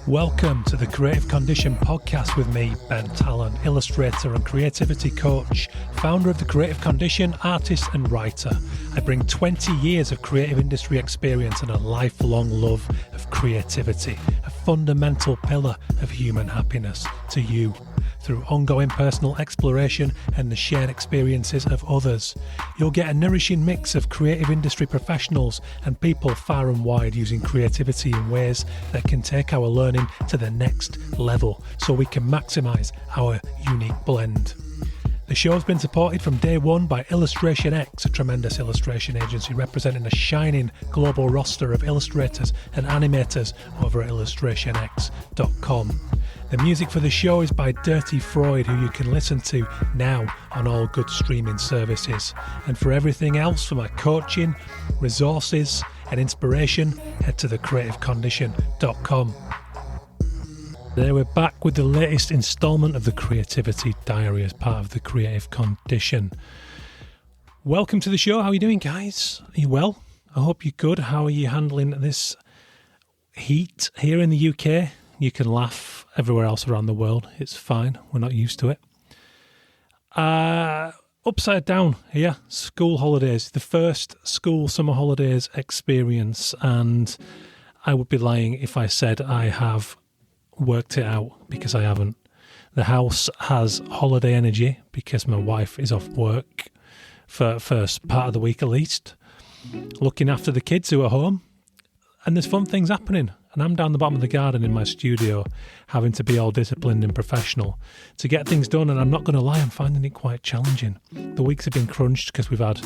Welcome to the Creative Condition podcast with me, Ben Talon, illustrator and creativity coach, founder of the Creative Condition, artist and writer. I bring 20 years of creative industry experience and a lifelong love of creativity, a fundamental pillar of human happiness, to you through ongoing personal exploration and the shared experiences of others. You'll get a nourishing mix of creative industry professionals and people far and wide using creativity in ways that can take our learning to the next level so we can maximise our unique blend. The show has been supported from day one by Illustration X, a tremendous illustration agency representing a shining global roster of illustrators and animators over at illustrationx.com. The music for the show is by Dirty Freud, who you can listen to now on all good streaming services. And for everything else, for my coaching, resources and inspiration, head to thecreativecondition.com. Today we're back with the latest instalment of the Creativity Diary as part of the Creative Condition. Welcome to the show. How are you doing, guys? Are you well? I hope you're good. How are you handling this heat here in the UK? You can laugh everywhere else around the world. It's fine. We're not used to it. Upside down here, school holidays, the first school summer holidays experience. And I would be lying if I said I have worked it out, because I haven't. The house has holiday energy because my wife is off work for first part of the week at least, looking after the kids who are home. And there's fun things happening. And I'm down the bottom of the garden in my studio, having to be all disciplined and professional to get things done. And I'm not going to lie, I'm finding it quite challenging. The weeks have been crunched because we've had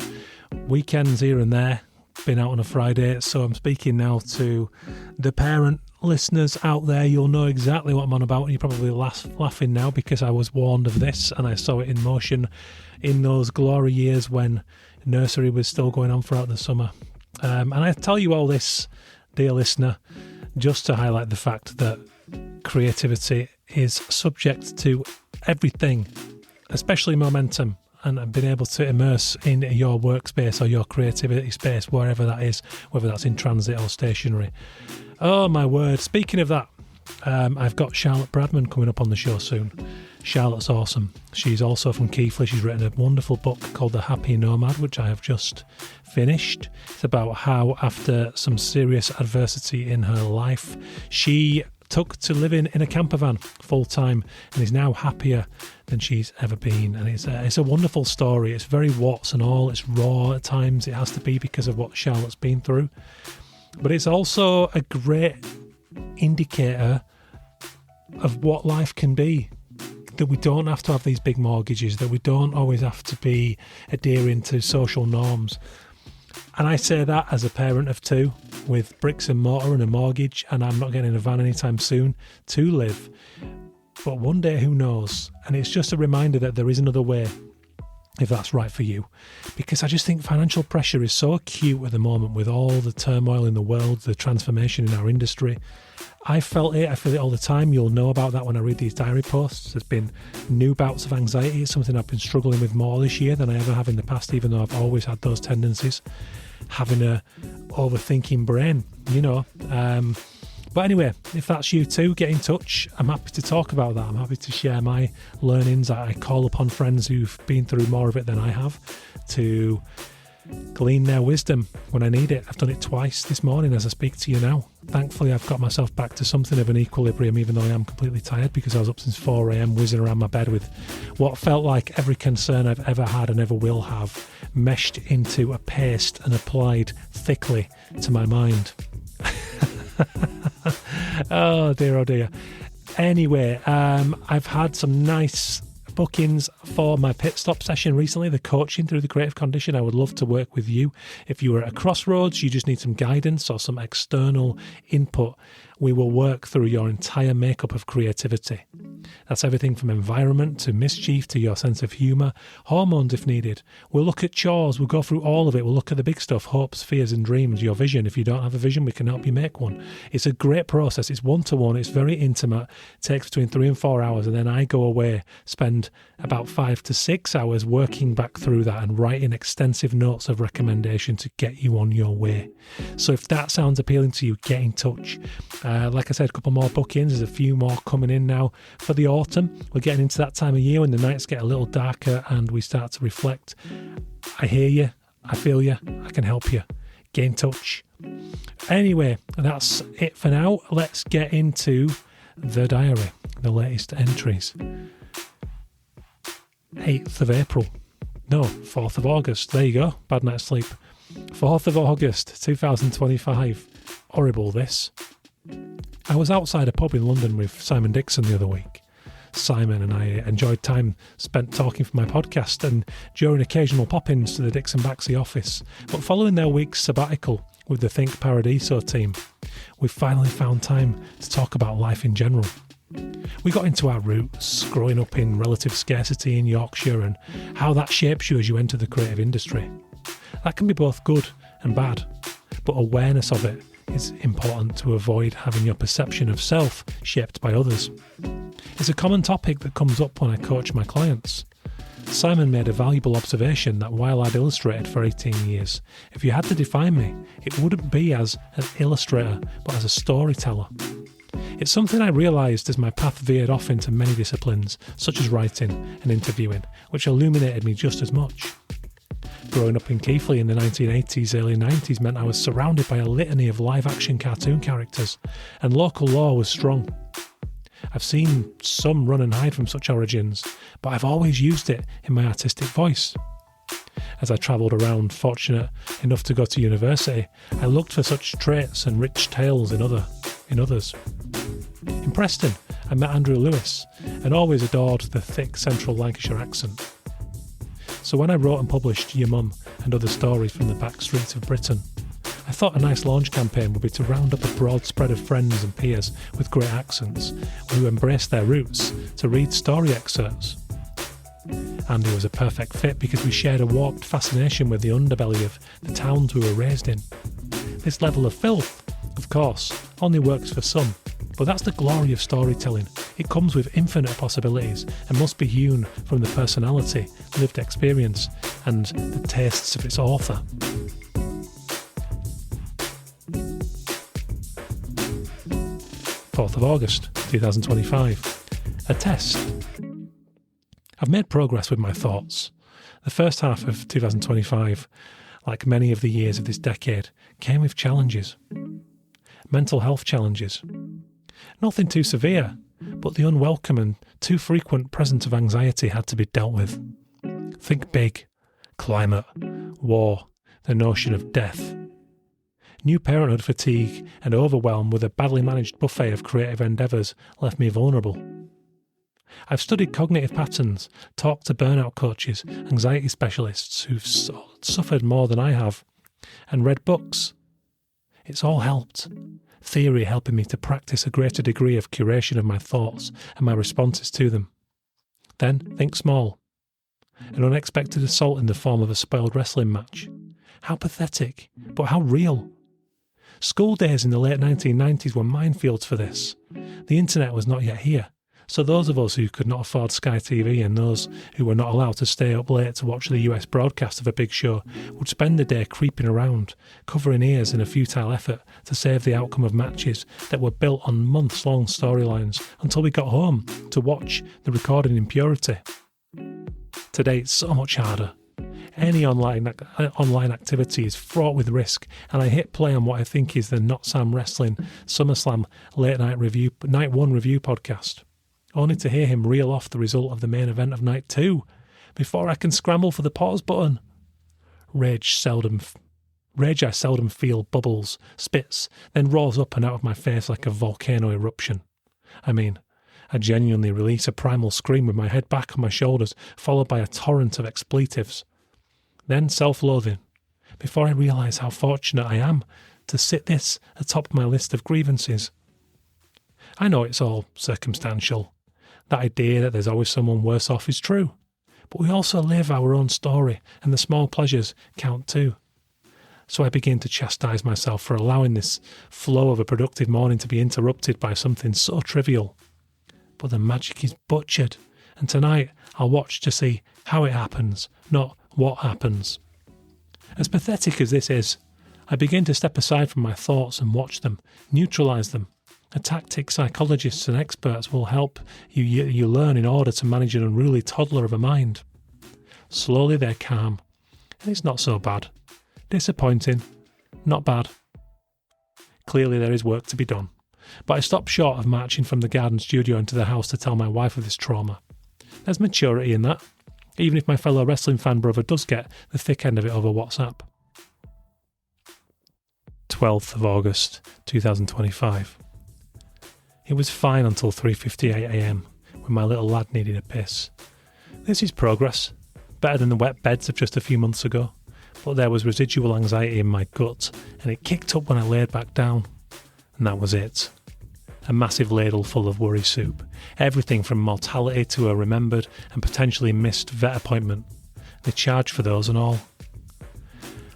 weekends here and there, been out on a Friday. So I'm speaking now to the parent listeners out there. You'll know exactly what I'm on about. And you're probably laughing now because I was warned of this and I saw it in motion in those glory years when nursery was still going on throughout the summer. And I tell you all this, dear listener, just to highlight the fact that creativity is subject to everything, especially momentum, and being able to immerse in your workspace or your creativity space, wherever that is, whether that's in transit or stationary. Oh my word, speaking of that, I've got Charlotte Bradman coming up on the show soon. Charlotte's awesome. She's also from Keighley. She's written a wonderful book called The Happy Nomad, which I have just finished. It's about how, after some serious adversity in her life, she took to living in a camper van full time and is now happier than she's ever been. And it's a wonderful story. It's very warts and all. It's raw at times. It has to be because of what Charlotte's been through. But it's also a great indicator of what life can be. That we don't have to have these big mortgages, that we don't always have to be adhering to social norms. And I say that as a parent of two with bricks and mortar and a mortgage, and I'm not getting a van anytime soon to live. But one day, who knows? And it's just a reminder that there is another way, if that's right for you. Because I just think financial pressure is so acute at the moment with all the turmoil in the world, the transformation in our industry. I felt it, I feel it all the time. You'll know about that when I read these diary posts. There's been new bouts of anxiety. It's something I've been struggling with more this year than I ever have in the past, even though I've always had those tendencies. Having a overthinking brain, you know. But anyway, if that's you too, get in touch. I'm happy to talk about that. I'm happy to share my learnings. I call upon friends who've been through more of it than I have to glean their wisdom when I need it. I've done it twice this morning as I speak to you now. Thankfully, I've got myself back to something of an equilibrium, even though I am completely tired because I was up since 4 a.m. whizzing around my bed with what felt like every concern I've ever had and ever will have meshed into a paste and applied thickly to my mind. Oh dear. Anyway, I've had some nice bookings for my pit stop session recently, the coaching through the Creative Condition. I would love to work with you. If you are at a crossroads, you just need some guidance or some external input, we will work through your entire makeup of creativity. That's everything from environment to mischief to your sense of humour, hormones if needed. We'll look at chores, we'll go through all of it, we'll look at the big stuff, hopes, fears and dreams, your vision. If you don't have a vision, we can help you make one. It's a great process, it's one-to-one, it's very intimate, it takes between 3 and 4 hours, and then I go away, spend about 5 to 6 hours working back through that and writing extensive notes of recommendation to get you on your way. So if that sounds appealing to you, get in touch. Like I said, a couple more bookings, there's a few more coming in now for the autumn. We're getting into that time of year when the nights get a little darker and we start to reflect. I hear you, I feel you, I can help you. Get in touch. Anyway, that's it for now. Let's get into the diary, the latest entries. 8th of April. No, 4th of August. There you go. Bad night's sleep. 4th of August 2025. Horrible this. I was outside a pub in London with Simon Dixon the other week. Simon and I enjoyed time spent talking for my podcast and during occasional pop-ins to the Dixon Baxi office. But following their week's sabbatical with the Think Paradiso team, we finally found time to talk about life in general. We got into our roots, growing up in relative scarcity in Yorkshire and how that shapes you as you enter the creative industry. That can be both good and bad, but awareness of it is important to avoid having your perception of self shaped by others. It's a common topic that comes up when I coach my clients. Simon made a valuable observation that while I'd illustrated for 18 years, if you had to define me, it wouldn't be as an illustrator, but as a storyteller. It's something I realised as my path veered off into many disciplines, such as writing and interviewing, which illuminated me just as much. Growing up in Keighley in the 1980s, early 90s meant I was surrounded by a litany of live-action cartoon characters, and local law was strong. I've seen some run and hide from such origins, but I've always used it in my artistic voice. As I travelled around, fortunate enough to go to university, I looked for such traits and rich tales in others. In Preston, I met Andrew Lewis, and always adored the thick central Lancashire accent. So when I wrote and published Your Mum and Other Stories from the Back Streets of Britain, I thought a nice launch campaign would be to round up a broad spread of friends and peers with great accents who embrace their roots to read story excerpts. Andy was a perfect fit because we shared a warped fascination with the underbelly of the towns we were raised in. This level of filth, of course, only works for some, but that's the glory of storytelling. It comes with infinite possibilities and must be hewn from the personality, lived experience, and the tastes of its author. Fourth of August 2025. A test. I've made progress with my thoughts. The first half of 2025, like many of the years of this decade, came with challenges. Mental health challenges. Nothing too severe, but the unwelcome and too frequent presence of anxiety had to be dealt with. Think big. Climate, war, the notion of death. New parenthood fatigue and overwhelm with a badly managed buffet of creative endeavours left me vulnerable. I've studied cognitive patterns, talked to burnout coaches, anxiety specialists who've suffered more than I have, and read books. It's all helped. Theory helping me to practice a greater degree of curation of my thoughts and my responses to them. Then think small. An unexpected assault in the form of a spoiled wrestling match. How pathetic, but how real. School days in the late 1990s were minefields for this. The internet was not yet here, so those of us who could not afford Sky TV and those who were not allowed to stay up late to watch the US broadcast of a big show would spend the day creeping around, covering ears in a futile effort to save the outcome of matches that were built on months-long storylines until we got home to watch the recording in purity. Today it's so much harder. Any online activity is fraught with risk, and I hit play on what I think is the Not Sam Wrestling SummerSlam Night 1 review podcast, only to hear him reel off the result of the main event of Night 2 before I can scramble for the pause button. Rage I seldom feel bubbles, spits, then rolls up and out of my face like a volcano eruption. I genuinely release a primal scream with my head back on my shoulders, followed by a torrent of expletives. Then self-loathing, before I realise how fortunate I am to sit this atop my list of grievances. I know it's all circumstantial. That idea that there's always someone worse off is true. But we also live our own story, and the small pleasures count too. So I begin to chastise myself for allowing this flow of a productive morning to be interrupted by something so trivial. But the magic is butchered, and tonight I'll watch to see how it happens, not what happens. As pathetic as this is, I begin to step aside from my thoughts and watch them, neutralise them. A tactic psychologists and experts will help you learn in order to manage an unruly toddler of a mind. Slowly they're calm, and it's not so bad. Disappointing, not bad. Clearly there is work to be done, but I stopped short of marching from the garden studio into the house to tell my wife of this trauma. There's maturity in that, even if my fellow wrestling fan brother does get the thick end of it over WhatsApp. 12th of August 2025. It was fine until 3:58am when my little lad needed a piss. This is progress, better than the wet beds of just a few months ago, but there was residual anxiety in my gut and it kicked up when I laid back down. And that was it. A massive ladle full of worry soup, everything from mortality to a remembered and potentially missed vet appointment. They charged for those and all.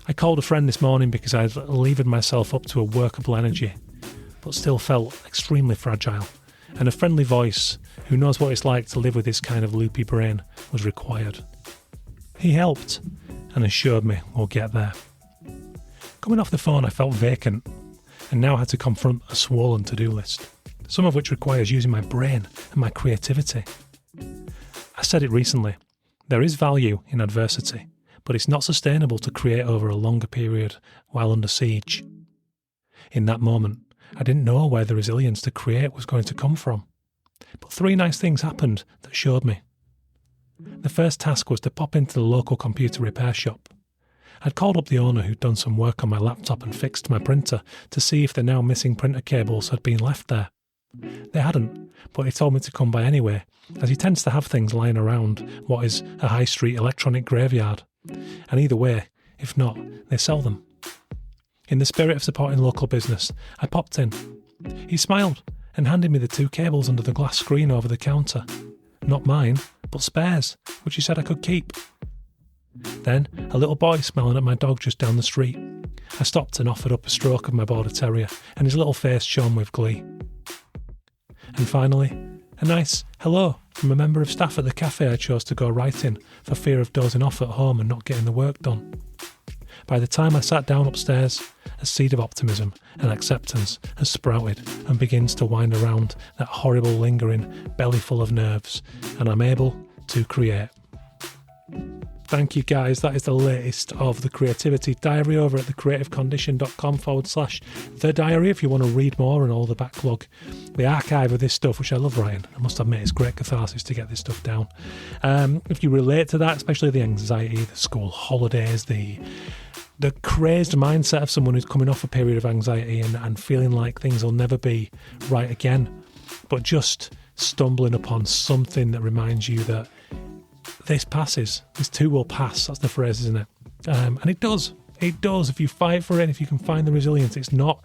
I called a friend this morning because I'd levered myself up to a workable energy, but still felt extremely fragile, and a friendly voice who knows what it's like to live with this kind of loopy brain was required. He helped and assured me we'll get there. Coming off the phone I felt vacant and now had to confront a swollen to-do list, some of which requires using my brain and my creativity. I said it recently, there is value in adversity, but it's not sustainable to create over a longer period while under siege. In that moment, I didn't know where the resilience to create was going to come from. But 3 nice things happened that showed me. The first task was to pop into the local computer repair shop. I'd called up the owner who'd done some work on my laptop and fixed my printer to see if the now missing printer cables had been left there. They hadn't, but he told me to come by anyway, as he tends to have things lying around what is a high street electronic graveyard. And either way, if not, they sell them. In the spirit of supporting local business, I popped in. He smiled and handed me the 2 cables under the glass screen over the counter. Not mine, but spares, which he said I could keep. Then, a little boy smiling at my dog just down the street. I stopped and offered up a stroke of my border terrier, and his little face shone with glee. And finally, a nice hello from a member of staff at the cafe I chose to go right in for fear of dozing off at home and not getting the work done. By the time I sat down upstairs, a seed of optimism and acceptance has sprouted and begins to wind around that horrible lingering belly full of nerves, and I'm able to create. Thank you guys, that is the latest of the Creativity Diary over at thecreativecondition.com/the diary if you want to read more and all the backlog, the archive of this stuff, which I love writing. I must admit, it's great catharsis to get this stuff down. If you relate to that, especially the anxiety, the school holidays, the crazed mindset of someone who's coming off a period of anxiety and feeling like things will never be right again, but just stumbling upon something that reminds you that this passes, this too will pass, that's the phrase, isn't it? And it does, if you fight for it, if you can find the resilience. It's not,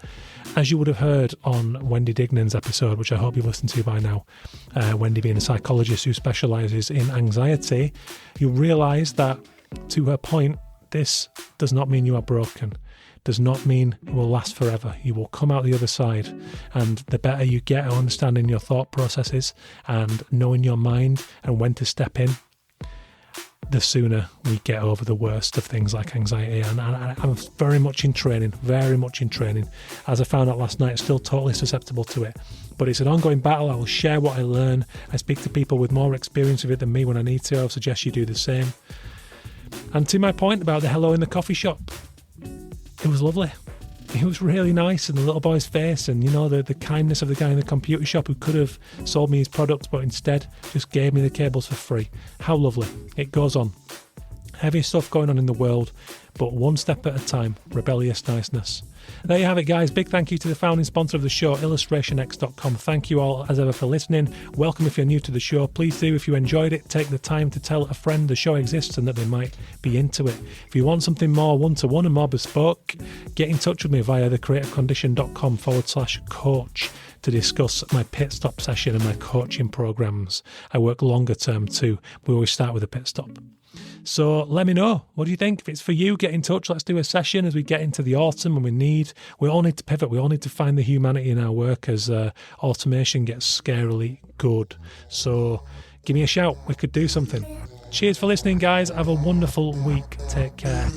as you would have heard on Wendy Dignan's episode, which I hope you've listened to by now, Wendy being a psychologist who specialises in anxiety, you realise that, to her point, this does not mean you are broken, does not mean it will last forever. You will come out the other side, and the better you get at understanding your thought processes and knowing your mind and when to step in, the sooner we get over the worst of things like anxiety. And I'm very much in training. As I found out last night, still totally susceptible to it. But it's an ongoing battle. I will share what I learn. I speak to people with more experience of it than me when I need to. I'll suggest you do the same. And to my point about the hello in the coffee shop, it was lovely. It was really nice, and the little boy's face, and the kindness of the guy in the computer shop who could have sold me his products but instead just gave me the cables for free. How lovely. It goes on. Heavy stuff going on in the world, but one step at a time. Rebellious niceness. There you have it, guys. Big thank you to the founding sponsor of the show, illustrationx.com. Thank you all as ever for listening. Welcome if you're new to the show. Please do, if you enjoyed it, take the time to tell a friend the show exists and that they might be into it. If you want something more one-to-one and more bespoke, get in touch with me via thecreativecondition.com/coach to discuss my pit stop session and my coaching programs. I work longer term too. We always start with a pit stop. So let me know. What do you think? If it's for you, get in touch. Let's do a session as we get into the autumn and we all need to pivot. We all need to find the humanity in our work as automation gets scarily good. So give me a shout. We could do something. Cheers for listening, guys. Have a wonderful week. Take care.